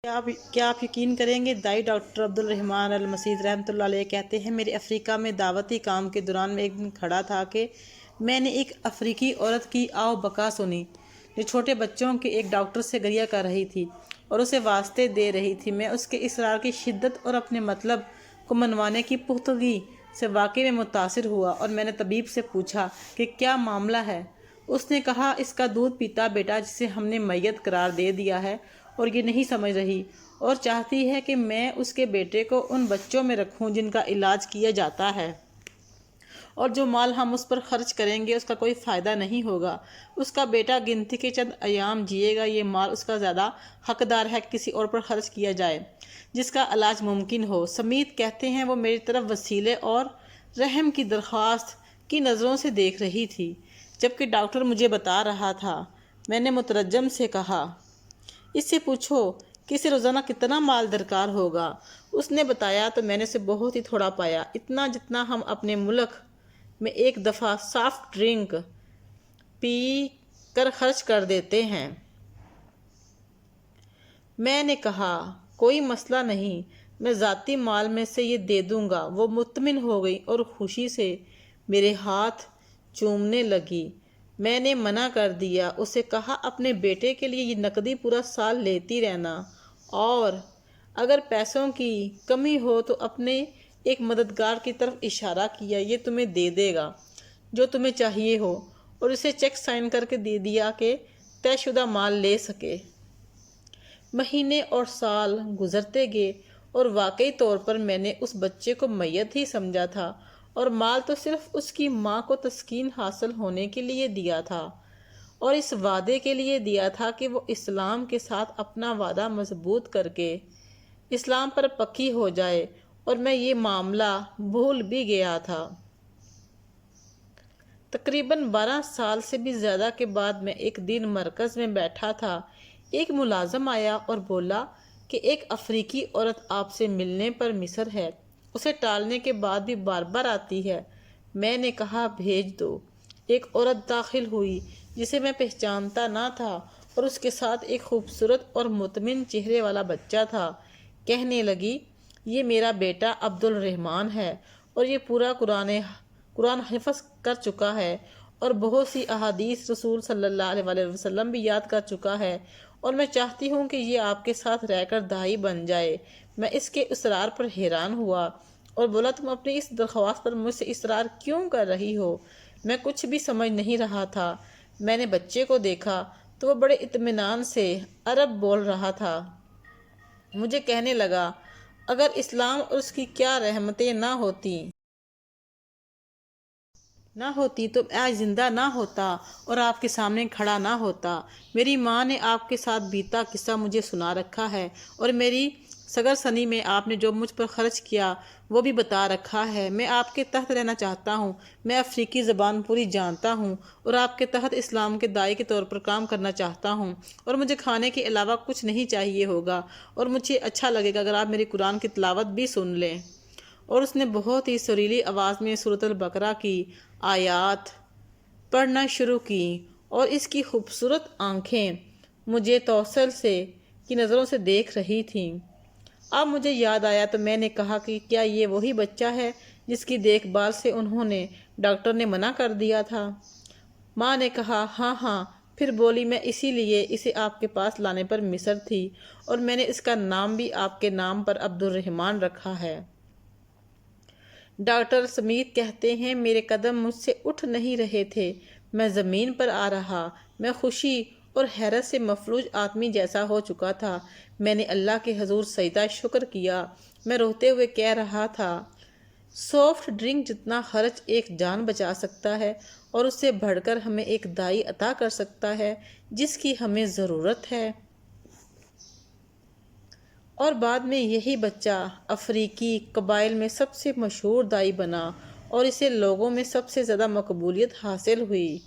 کیا آپ یقین کریں گے، دائی ڈاکٹر عبدالرحمٰن المسیح رحمۃ اللہ علیہ کہتے ہیں، میرے افریقہ میں دعوتی کام کے دوران میں ایک دن کھڑا تھا کہ میں نے ایک افریقی عورت کی آو بکا سنی جو چھوٹے بچوں کے ایک ڈاکٹر سے گریہ کر رہی تھی اور اسے واسطے دے رہی تھی۔ میں اس کے اصرار کی شدت اور اپنے مطلب کو منوانے کی پختگی سے واقعی میں متاثر ہوا، اور میں نے طبیب سے پوچھا کہ کیا معاملہ ہے۔ اس نے کہا، اس کا دودھ پیتا بیٹا جسے ہم نے میت قرار دے دیا ہے اور یہ نہیں سمجھ رہی اور چاہتی ہے کہ میں اس کے بیٹے کو ان بچوں میں رکھوں جن کا علاج کیا جاتا ہے، اور جو مال ہم اس پر خرچ کریں گے اس کا کوئی فائدہ نہیں ہوگا۔ اس کا بیٹا گنتی کے چند ایام جیے گا، یہ مال اس کا زیادہ حقدار ہے کہ کسی اور پر خرچ کیا جائے جس کا علاج ممکن ہو۔ سمیت کہتے ہیں، وہ میری طرف وسیلے اور رحم کی درخواست کی نظروں سے دیکھ رہی تھی جبکہ ڈاکٹر مجھے بتا رہا تھا۔ میں نے مترجم سے کہا، اس سے پوچھو کہ اسے روزانہ کتنا مال درکار ہوگا۔ اس نے بتایا تو میں نے اسے بہت ہی تھوڑا پایا، اتنا جتنا ہم اپنے ملک میں ایک دفعہ سافٹ ڈرنک پی کر خرچ کر دیتے ہیں۔ میں نے کہا، کوئی مسئلہ نہیں، میں ذاتی مال میں سے یہ دے دوں گا۔ وہ مطمئن ہو گئی اور خوشی سے میرے ہاتھ چومنے لگی۔ میں نے منع کر دیا، اسے کہا، اپنے بیٹے کے لیے یہ نقدی پورا سال لیتی رہنا، اور اگر پیسوں کی کمی ہو تو اپنے ایک مددگار کی طرف اشارہ کیا، یہ تمہیں دے دے گا جو تمہیں چاہیے ہو، اور اسے چیک سائن کر کے دے دیا کہ طے شدہ مال لے سکے۔ مہینے اور سال گزرتے گئے اور واقعی طور پر میں نے اس بچے کو میت ہی سمجھا تھا اور مال تو صرف اس کی ماں کو تسکین حاصل ہونے کے لیے دیا تھا اور اس وعدے کے لیے دیا تھا کہ وہ اسلام کے ساتھ اپنا وعدہ مضبوط کر کے اسلام پر پکی ہو جائے، اور میں یہ معاملہ بھول بھی گیا تھا۔ تقریباً 12 سال سے بھی زیادہ کے بعد میں ایک دن مرکز میں بیٹھا تھا، ایک ملازم آیا اور بولا کہ ایک افریقی عورت آپ سے ملنے پر مصر ہے، اسے ٹالنے کے بعد بھی بار بار آتی ہے۔ میں نے کہا، بھیج دو۔ ایک عورت داخل ہوئی جسے میں پہچانتا نہ تھا اور اس کے ساتھ ایک خوبصورت اور مطمئن چہرے والا بچہ تھا۔ کہنے لگی، یہ میرا بیٹا عبدالرحمٰن ہے اور یہ پورا قرآن حفظ کر چکا ہے اور بہت سی احادیث رسول صلی اللہ علیہ وسلم بھی یاد کر چکا ہے، اور میں چاہتی ہوں کہ یہ آپ کے ساتھ رہ کر دائی بن جائے۔ میں اس کے اصرار پر حیران ہوا اور بولا، تم اپنی اس درخواست پر مجھ سے اصرار کیوں کر رہی ہو؟ میں کچھ بھی سمجھ نہیں رہا تھا۔ میں نے بچے کو دیکھا تو وہ بڑے اطمینان سے عرب بول رہا تھا۔ مجھے کہنے لگا، اگر اسلام اور اس کی کیا رحمتیں نہ ہوتی تو میں آج زندہ نہ ہوتا اور آپ کے سامنے کھڑا نہ ہوتا۔ میری ماں نے آپ کے ساتھ بیتا قصہ مجھے سنا رکھا ہے، اور میری سگرسنی میں آپ نے جو مجھ پر خرچ کیا وہ بھی بتا رکھا ہے۔ میں آپ کے تحت رہنا چاہتا ہوں، میں افریقی زبان پوری جانتا ہوں اور آپ کے تحت اسلام کے داعی کے طور پر کام کرنا چاہتا ہوں، اور مجھے کھانے کے علاوہ کچھ نہیں چاہیے ہوگا، اور مجھے اچھا لگے گا اگر آپ میری قرآن کی تلاوت بھی سن لیں۔ اور اس نے بہت ہی سریلی آواز میں سورۃ البقرہ کی آیات پڑھنا شروع کی، اور اس کی خوبصورت آنکھیں مجھے توسل کی نظروں سے دیکھ رہی تھیں۔ اب مجھے یاد آیا تو میں نے کہا کہ کیا یہ وہی بچہ ہے جس کی دیکھ بھال سے ڈاکٹر نے منع کر دیا تھا؟ ماں نے کہا، ہاں ہاں۔ پھر بولی، میں اسی لیے اسے آپ کے پاس لانے پر مصر تھی، اور میں نے اس کا نام بھی آپ کے نام پر عبدالرحمٰن رکھا ہے۔ ڈاکٹر سمیت کہتے ہیں، میرے قدم مجھ سے اٹھ نہیں رہے تھے، میں زمین پر آ رہا۔ میں خوشی اور حیرت سے مفلوج آدمی جیسا ہو چکا تھا۔ میں نے اللہ کے حضور سجدہ شکر کیا۔ میں روتے ہوئے کہہ رہا تھا، سافٹ ڈرنک جتنا خرچ ایک جان بچا سکتا ہے اور اس سے بڑھ کر ہمیں ایک دائی عطا کر سکتا ہے جس کی ہمیں ضرورت ہے۔ اور بعد میں یہی بچہ افریقی قبائل میں سب سے مشہور دائی بنا اور اسے لوگوں میں سب سے زیادہ مقبولیت حاصل ہوئی۔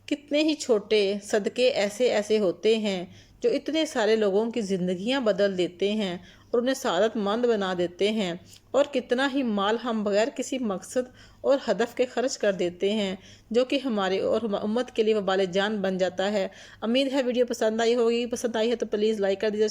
کتنے ہی چھوٹے صدقے ایسے ہوتے ہیں جو اتنے سارے لوگوں کی زندگیاں بدل دیتے ہیں اور انہیں سعادت مند بنا دیتے ہیں، اور کتنا ہی مال ہم بغیر کسی مقصد اور ہدف کے خرچ کر دیتے ہیں جو کہ ہماری اور امت کے لیے وبال جان بن جاتا ہے۔ امید ہے ویڈیو پسند آئی ہوگی، پسند آئی ہے تو پلیز لائک کر دیجیے۔